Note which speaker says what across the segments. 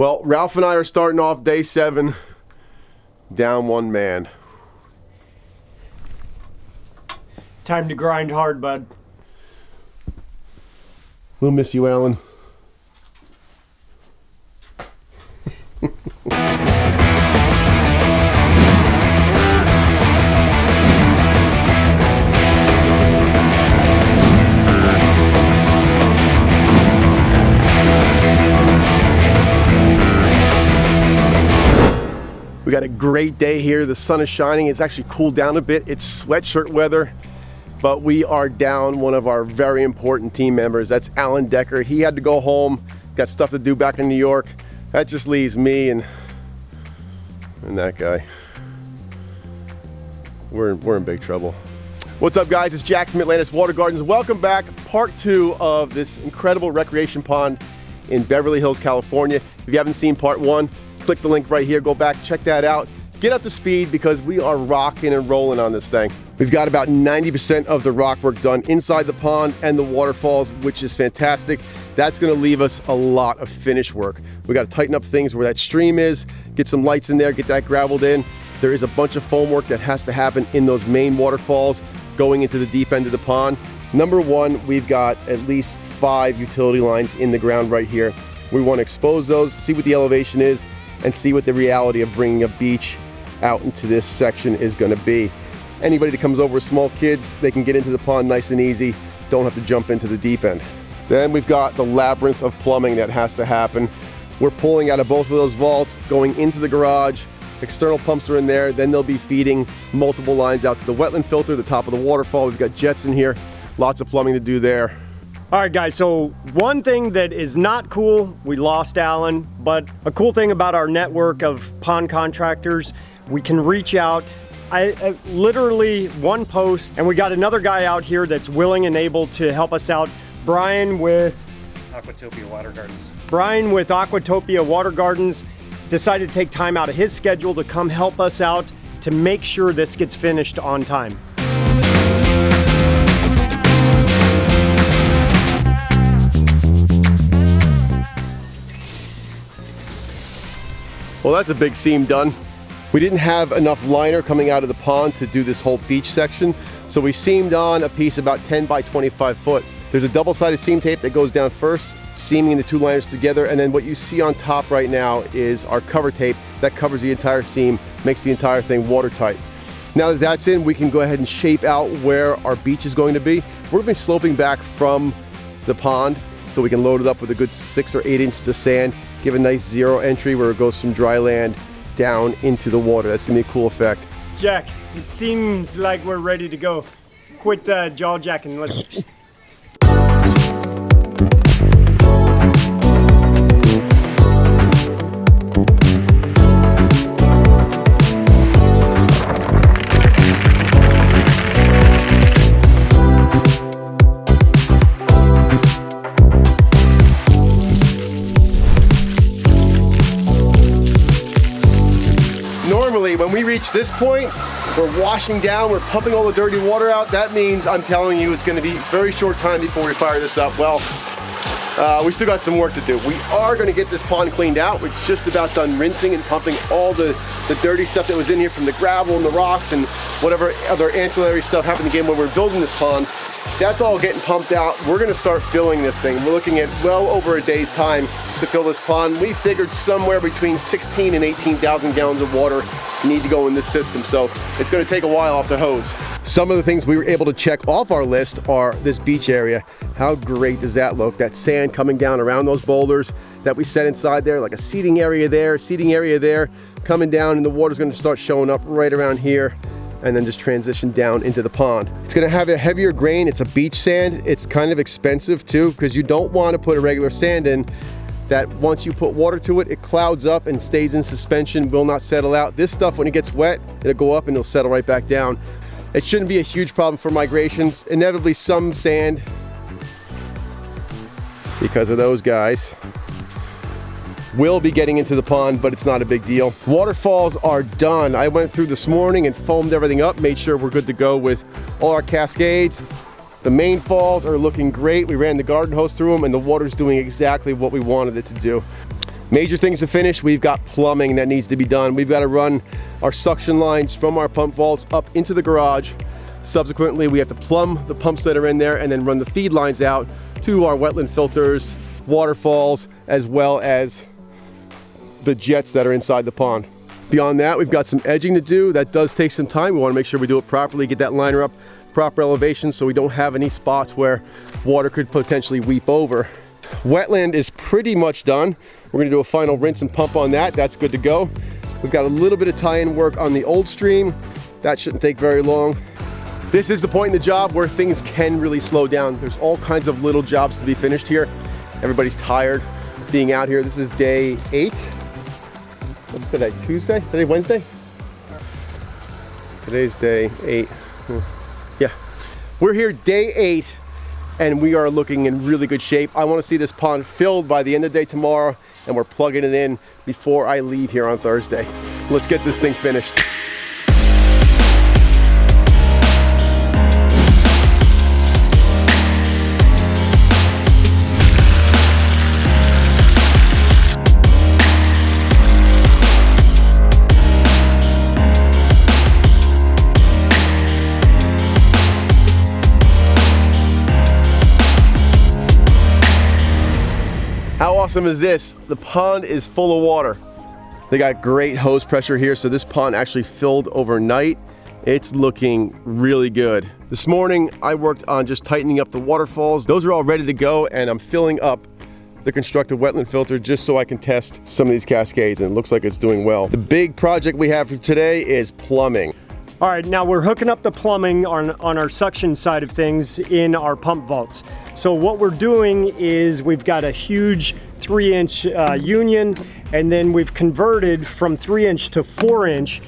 Speaker 1: Well, Ralph and I are starting off day 7 down one man.
Speaker 2: Time to grind hard, bud.
Speaker 1: We'll miss you, Alan. We got a great day here. The sun is shining. It's actually cooled down a bit. It's sweatshirt weather, but we are down one of our very important team members. That's Alan Decker. He had to go home, got stuff to do back in New York. That just leaves me and that guy. We're in big trouble. What's up, guys? It's Jack from Atlantis Water Gardens. Welcome back. Part 2 of this incredible recreation pond in Beverly Hills, California. If you haven't seen part 1, click the link right here, go back, check that out. Get up to speed because we are rocking and rolling on this thing. We've got about 90% of the rock work done inside the pond and the waterfalls, which is fantastic. That's gonna leave us a lot of finish work. We gotta tighten up things where that stream is, get some lights in there, get that gravelled in. There is a bunch of foam work that has to happen in those main waterfalls going into the deep end of the pond. Number 1, we've got at least 5 utility lines in the ground right here. We wanna expose those, see what the elevation is, and see what the reality of bringing a beach out into this section is going to be. Anybody that comes over with small kids, they can get into the pond nice and easy, don't have to jump into the deep end. Then we've got the labyrinth of plumbing that has to happen. We're pulling out of both of those vaults, going into the garage, external pumps are in there, then they'll be feeding multiple lines out to the wetland filter, the top of the waterfall. We've got jets in here, lots of plumbing to do there.
Speaker 2: All right, guys, so one thing that is not cool, we lost Alan, but a cool thing about our network of pond contractors, we can reach out. I literally one post, and we got another guy out here that's willing and able to help us out. Brian with
Speaker 3: Aquatopia Water Gardens.
Speaker 2: Brian with Aquatopia Water Gardens decided to take time out of his schedule to come help us out to make sure this gets finished on time.
Speaker 1: Well, that's a big seam done. We didn't have enough liner coming out of the pond to do this whole beach section, so we seamed on a piece about 10 by 25 foot. There's a double-sided seam tape that goes down first, seaming the 2 liners together, and then what you see on top right now is our cover tape that covers the entire seam, makes the entire thing watertight. Now that that's in, we can go ahead and shape out where our beach is going to be. We're going to be sloping back from the pond, so we can load it up with a good 6 or 8 inches of sand, give a nice zero entry where it goes from dry land down into the water. That's gonna be a cool effect.
Speaker 2: Jack, it seems like we're ready to go. Quit jaw jacking, let's...
Speaker 1: Normally, when we reach this point, we're washing down, we're pumping all the dirty water out. That means, I'm telling you, it's gonna be a very short time before we fire this up. Well, we still got some work to do. We are gonna get this pond cleaned out. We're just about done rinsing and pumping all the dirty stuff that was in here from the gravel and the rocks and whatever other ancillary stuff happened again when we were building this pond. That's all getting pumped out. We're gonna start filling this thing. We're looking at well over a day's time to fill this pond. We figured somewhere between 16 and 18,000 gallons of water need to go in this system, so it's gonna take a while off the hose. Some of the things we were able to check off our list are this beach area. How great does that look? That sand coming down around those boulders that we set inside there, like a seating area there, coming down, and the water's gonna start showing up right around here, and then just transition down into the pond. It's gonna have a heavier grain. It's a beach sand. It's kind of expensive too, because you don't want to put a regular sand in that once you put water to it, it clouds up and stays in suspension, will not settle out. This stuff, when it gets wet, it'll go up and it'll settle right back down. It shouldn't be a huge problem for migrations. Inevitably some sand, because of those guys, will be getting into the pond, but it's not a big deal. Waterfalls are done. I went through this morning and foamed everything up, made sure we're good to go with all our cascades. The main falls are looking great. We ran the garden hose through them and the water's doing exactly what we wanted it to do. Major things to finish, we've got plumbing that needs to be done. We've got to run our suction lines from our pump vaults up into the garage. Subsequently, we have to plumb the pumps that are in there and then run the feed lines out to our wetland filters, waterfalls, as well as the jets that are inside the pond. Beyond that, we've got some edging to do. That does take some time. We want to make sure we do it properly, get that liner up, proper elevation, so we don't have any spots where water could potentially weep over. Wetland is pretty much done. We're gonna do a final rinse and pump on that. That's good to go. We've got a little bit of tie-in work on the old stream. That shouldn't take very long. This is the point in the job where things can really slow down. There's all kinds of little jobs to be finished here. Everybody's tired of being out here. This is day 8. What's today, Tuesday? Today, Wednesday? Today's day 8. Yeah. We're here day 8. And we are looking in really good shape. I want to see this pond filled by the end of the day tomorrow, and we're plugging it in before I leave here on Thursday. Let's get this thing finished. How awesome is this? The pond is full of water. They got great hose pressure here, so this pond actually filled overnight. It's looking really good. This morning, I worked on just tightening up the waterfalls. Those are all ready to go, and I'm filling up the constructive wetland filter just so I can test some of these cascades, and it looks like it's doing well. The big project we have for today is plumbing.
Speaker 2: All right, now we're hooking up the plumbing on our suction side of things in our pump vaults. So what we're doing is we've got a huge 3-inch union, and then we've converted from 3-inch to 4-inch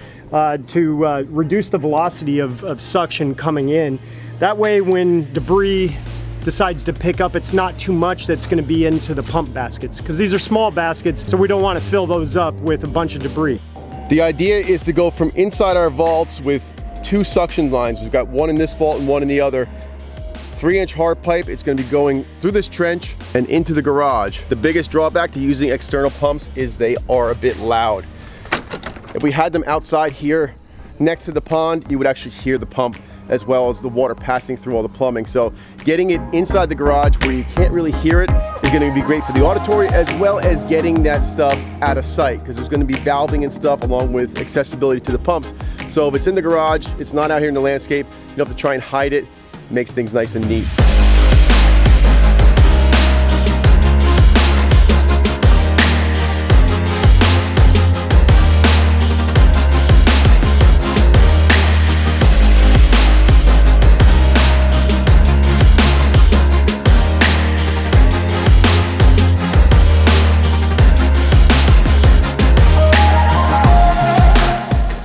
Speaker 2: to reduce the velocity of suction coming in. That way when debris decides to pick up, it's not too much that's going to be into the pump baskets, because these are small baskets, so we don't want to fill those up with a bunch of debris.
Speaker 1: The idea is to go from inside our vaults with 2 suction lines. We've got one in this vault and one in the other. 3-inch hard pipe. It's going to be going through this trench and into the garage. The biggest drawback to using external pumps is they are a bit loud. If we had them outside here next to the pond, you would actually hear the pump as well as the water passing through all the plumbing. So getting it inside the garage where you can't really hear it is going to be great for the auditory, as well as getting that stuff out of sight, because there's going to be valving and stuff along with accessibility to the pumps. So if it's in the garage, it's not out here in the landscape, you don't have to try and hide it. It makes things nice and neat.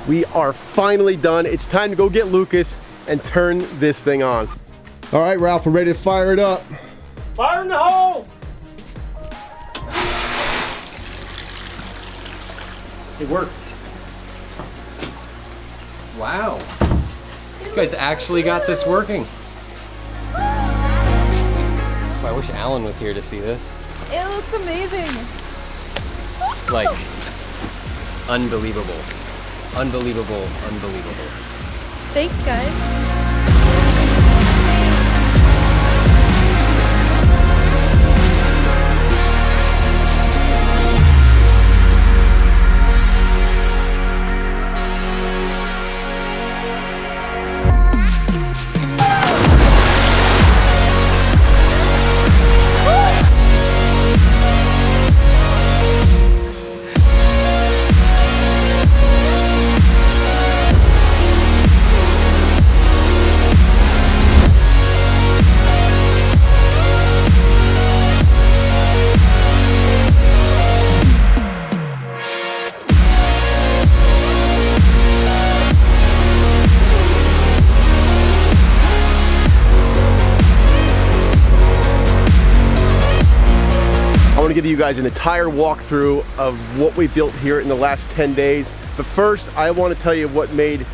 Speaker 1: We are finally done. It's time to go get Lucas and turn this thing on. All right, Ralph, we're ready to fire it up.
Speaker 2: Fire in the hole! It worked.
Speaker 4: Wow. You guys actually got this working. I wish Alan was here to see this.
Speaker 5: It looks amazing.
Speaker 4: Like, unbelievable. Unbelievable, unbelievable.
Speaker 5: Thanks, guys.
Speaker 1: Give you guys an entire walkthrough of what we built here in the last 10 days. But first, I want to tell you what made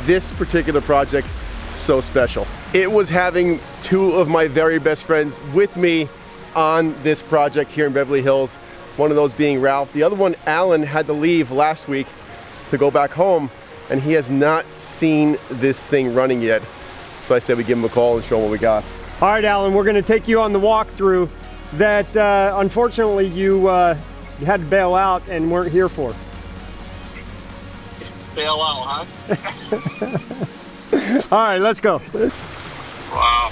Speaker 1: this particular project so special. It was having 2 of my very best friends with me on this project here in Beverly Hills. one of those being Ralph. The other one, Alan, had to leave last week to go back home, and he has not seen this thing running yet. So I said we give him a call and show him what we got.
Speaker 2: All right, Alan, we're gonna take you on the walkthrough that unfortunately you had to bail out and weren't here for.
Speaker 6: Bail out, huh?
Speaker 2: All right, let's go.
Speaker 6: Wow.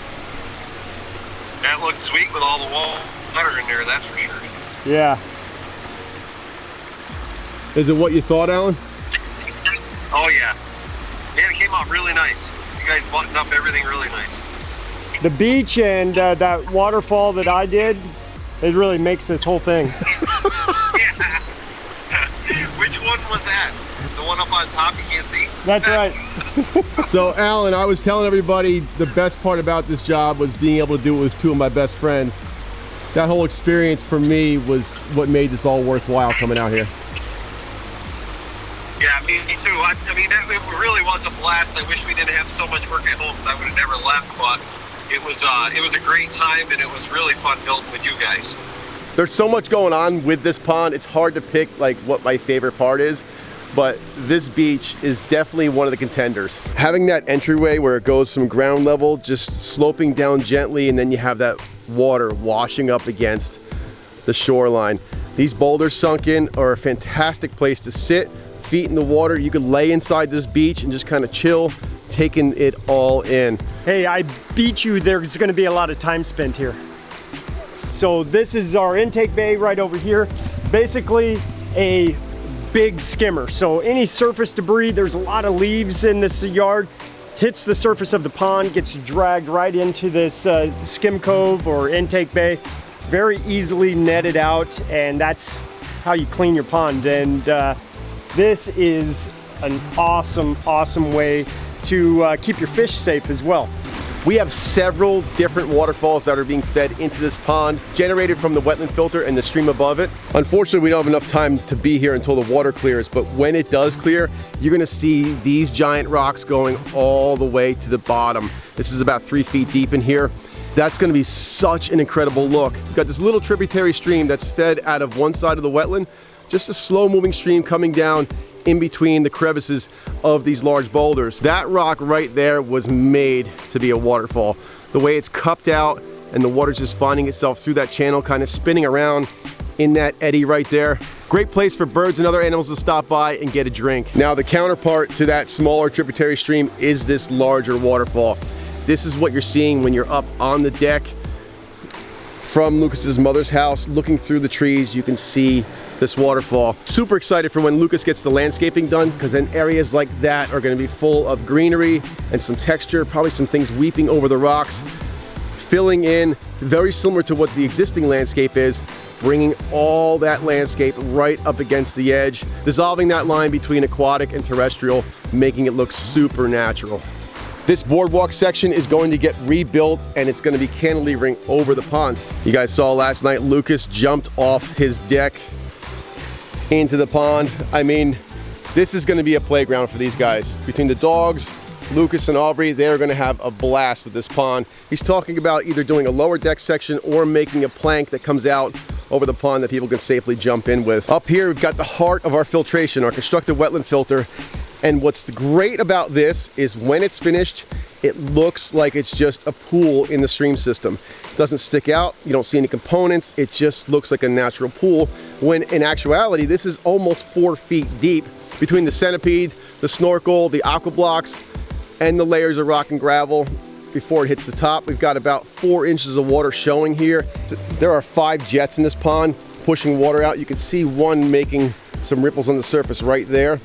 Speaker 6: That looks sweet with all the water in there, that's for sure.
Speaker 2: Yeah.
Speaker 1: Is it what you thought, Alan?
Speaker 6: Oh yeah. Man, it came out really nice. You guys buttoned up everything really nice.
Speaker 2: The beach and that waterfall that I did, it really makes this whole thing.
Speaker 6: Yeah. Which one was that? The one up on top you can't see?
Speaker 2: That's right.
Speaker 1: So Alan, I was telling everybody the best part about this job was being able to do it with two of my best friends. That whole experience for me was what made this all worthwhile coming out here.
Speaker 6: Yeah, me too. I mean, it really was a blast. I wish we didn't have so much work at home because I would have never left, but it was a great time, and it was really fun building with you guys.
Speaker 1: There's so much going on with this pond, it's hard to pick like what my favorite part is, but this beach is definitely one of the contenders. Having that entryway where it goes from ground level, just sloping down gently, and then you have that water washing up against the shoreline. These boulders sunk in are a fantastic place to sit, feet in the water. You could lay inside this beach and just kind of chill, taking it all in.
Speaker 2: Hey, I beat you. There's gonna be a lot of time spent here. So this is our intake bay right over here. Basically a big skimmer. So any surface debris, there's a lot of leaves in this yard, hits the surface of the pond, gets dragged right into this skim cove or intake bay. Very easily netted out, and that's how you clean your pond. And this is an awesome, awesome way to keep your fish safe as well.
Speaker 1: We have several different waterfalls that are being fed into this pond, generated from the wetland filter and the stream above it. Unfortunately, we don't have enough time to be here until the water clears, but when it does clear, you're gonna see these giant rocks going all the way to the bottom. This is about 3 feet deep in here. That's gonna be such an incredible look. You've got this little tributary stream that's fed out of one side of the wetland, just a slow moving stream coming down in between the crevices of these large boulders. That rock right there was made to be a waterfall. The way it's cupped out and the water's just finding itself through that channel, kind of spinning around in that eddy right there. Great place for birds and other animals to stop by and get a drink. Now the counterpart to that smaller tributary stream is this larger waterfall. This is what you're seeing when you're up on the deck from Lucas's mother's house, looking through the trees. You can see this waterfall. Super excited for when Lucas gets the landscaping done, because then areas like that are going to be full of greenery and some texture, probably some things weeping over the rocks, filling in, very similar to what the existing landscape is, bringing all that landscape right up against the edge, dissolving that line between aquatic and terrestrial, making it look super natural. This boardwalk section is going to get rebuilt, and it's going to be cantilevering over the pond. You guys saw last night Lucas jumped off his deck into the pond. I mean, this is going to be a playground for these guys. Between the dogs, Lucas and Aubrey, they're going to have a blast with this pond. He's talking about either doing a lower deck section or making a plank that comes out over the pond that people can safely jump in with. Up here, we've got the heart of our filtration, our constructed wetland filter. And what's great about this is when it's finished, it looks like it's just a pool in the stream system. It doesn't stick out, you don't see any components, it just looks like a natural pool, when in actuality, this is almost 4 feet deep between the centipede, the snorkel, the aqua blocks, and the layers of rock and gravel. Before it hits the top, we've got about 4 inches of water showing here. There are 5 jets in this pond pushing water out. You can see one making some ripples on the surface right there.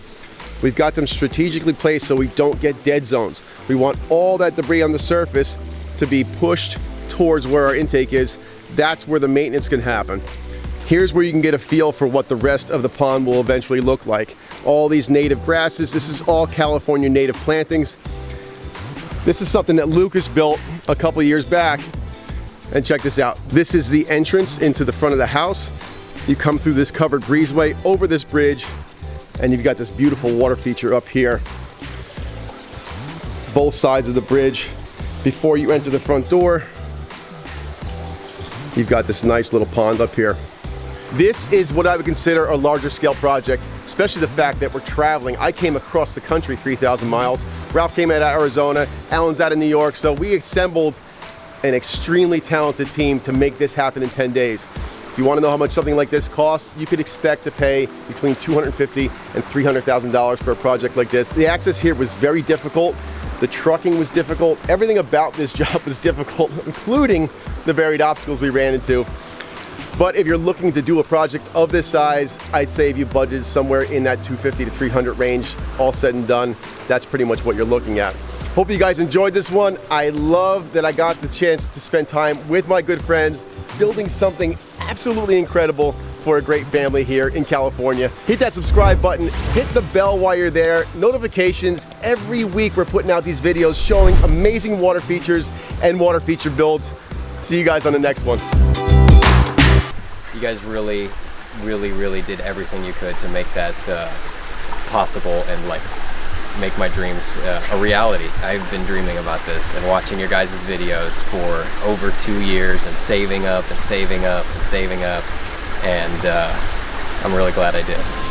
Speaker 1: We've got them strategically placed so we don't get dead zones. We want all that debris on the surface to be pushed towards where our intake is. That's where the maintenance can happen. Here's where you can get a feel for what the rest of the pond will eventually look like. All these native grasses, this is all California native plantings. This is something that Lucas built a couple years back. And check this out. This is the entrance into the front of the house. You come through this covered breezeway over this bridge, and you've got this beautiful water feature up here. Both sides of the bridge. Before you enter the front door, you've got this nice little pond up here. This is what I would consider a larger scale project, especially the fact that we're traveling. I came across the country 3,000 miles. Ralph came out of Arizona, Alan's out of New York, so we assembled an extremely talented team to make this happen in 10 days. If you want to know how much something like this costs, you could expect to pay between $250,000 and $300,000 for a project like this. The access here was very difficult. The trucking was difficult. Everything about this job was difficult, including the varied obstacles we ran into. But if you're looking to do a project of this size, I'd say if you budget somewhere in that $250 to $300 range, all said and done, that's pretty much what you're looking at. Hope you guys enjoyed this one. I love that I got the chance to spend time with my good friends, building something absolutely incredible for a great family here in California. Hit that subscribe button, hit the bell while you're there, notifications. Every week we're putting out these videos showing amazing water features and water feature builds. See you guys on the next one.
Speaker 4: You guys really did everything you could to make that possible and like make my dreams a reality. I've been dreaming about this and watching your guys' videos for over 2 years and saving up and saving up and saving up, and I'm really glad I did.